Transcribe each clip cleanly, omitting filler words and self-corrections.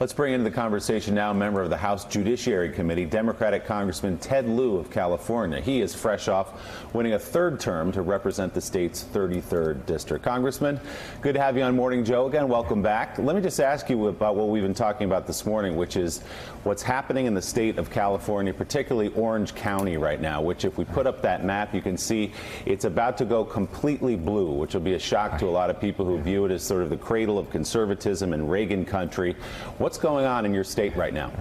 Let's bring into the conversation now a member of the House Judiciary Committee, Democratic Congressman Ted Lieu of California. He is fresh off winning a third term to represent the state's 33rd district. Congressman, good to have you on Morning Joe again. Welcome back. Let me just ask you about what we've been talking about this morning, which is what's happening in the state of California, particularly Orange County right now, which if we put up that map, you can see it's about to go completely blue, which will be a shock to a lot of people who view it as sort of the cradle of conservatism in Reagan country. What's going on in your state right now?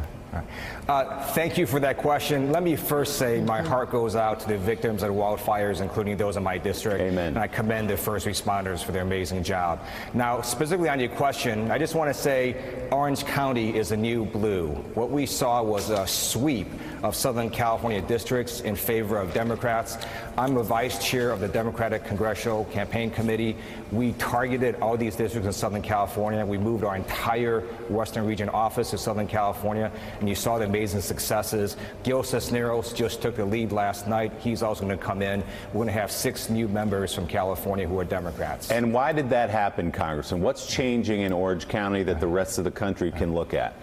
Thank you for that question. Let me first say my heart goes out to the victims of the wildfires, including those in my district. Amen. And I commend the first responders for their amazing job. Now, specifically on your question, I just want to say Orange County is a new blue. What we saw was a sweep of Southern California districts in favor of Democrats. I'm a vice chair of the Democratic Congressional Campaign Committee. We targeted all these districts in Southern California. We moved our entire Western Region office to Southern California, and you saw the amazing successes. Gil Cisneros just took the lead last night. He's also going to come in. We're going to have 6 new members from California who are Democrats. And why did that happen, Congressman? What's changing in Orange County that the rest of the country can look at?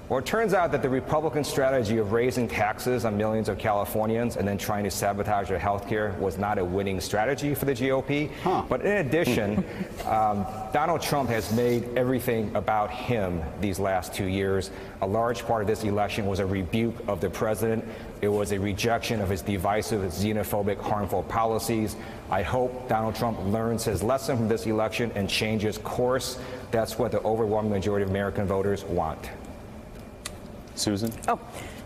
Well, it turns out that the Republican strategy of raising taxes on millions of Californians and then trying to sabotage their health care was not a winning strategy for the GOP. But in addition, Donald Trump has made everything about him these last 2 years. A large part of this election was a rebuke of the president. It was a rejection of his divisive, xenophobic, harmful policies. I hope Donald Trump learns his lesson from this election and changes course. That's what the overwhelming majority of American voters want. Susan?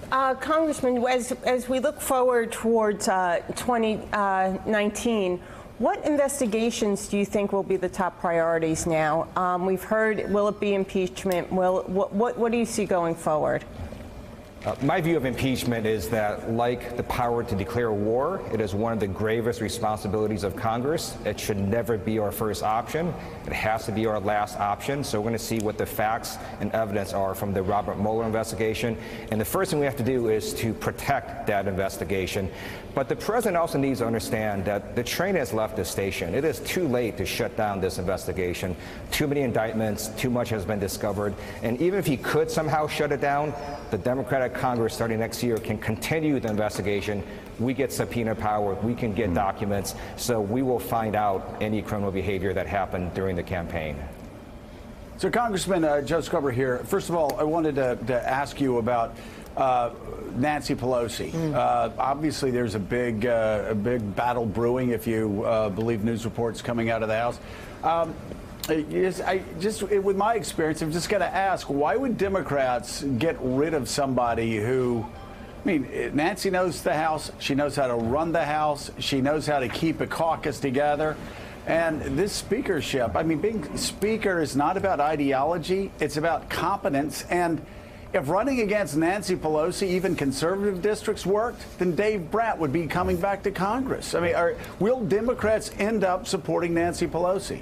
Congressman, as we look forward towards 2019, what investigations do you think will be the top priorities now? We've heard, will it be impeachment? What do you see going forward? My view of impeachment is that, like the power to declare war, it is one of the gravest responsibilities of Congress. It should never be our first option. It has to be our last option. So we're going to see what the facts and evidence are from the Robert Mueller investigation. And the first thing we have to do is to protect that investigation. But the president also needs to understand that the train has left the station. It is too late to shut down this investigation. Too many indictments, too much has been discovered. And even if he could somehow shut it down, the Democratic Congress starting next year can continue the investigation. We get subpoena power, we can get documents, so we will find out any criminal behavior that happened during the campaign. So, Congressman Joe Scarborough here. First of all, I wanted to ask you about Nancy Pelosi. Obviously, there's a big battle brewing, if you believe news reports coming out of the House. With my experience, I'm just going to ask, why would Democrats get rid of somebody who, I mean, Nancy knows the House, she knows how to run the House, she knows how to keep a caucus together. And this speakership, I mean, being speaker is not about ideology, it's about competence. And if running against Nancy Pelosi, even conservative districts worked, then Dave Brat would be coming back to Congress. I mean, will Democrats end up supporting Nancy Pelosi?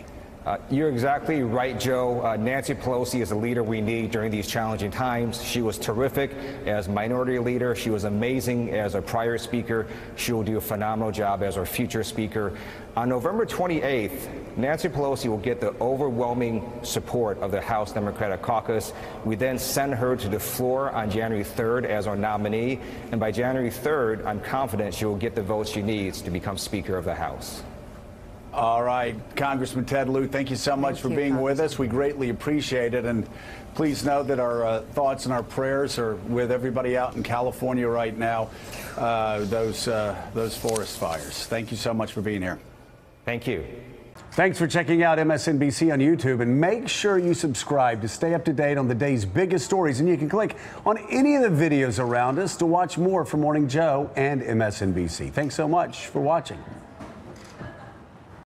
You're exactly right, Joe. Nancy Pelosi is a leader we need during these challenging times. She was terrific as minority leader. She was amazing as a prior speaker. She will do a phenomenal job as our future speaker. On November 28th, Nancy Pelosi will get the overwhelming support of the House Democratic Caucus. We then send her to the floor on January 3rd as our nominee. And by January 3rd, I'm confident she will get the votes she needs to become Speaker of the House. All right, Congressman Ted Lieu, thank you so much for being with us. We greatly appreciate it. And please know that our thoughts and our prayers are with everybody out in California right now, those forest fires. Thank you so much for being here. Thank you. Thanks for checking out MSNBC on YouTube, and make sure you subscribe to stay up to date on the day's biggest stories. And you can click on any of the videos around us to watch more from Morning Joe and MSNBC. Thanks so much for watching.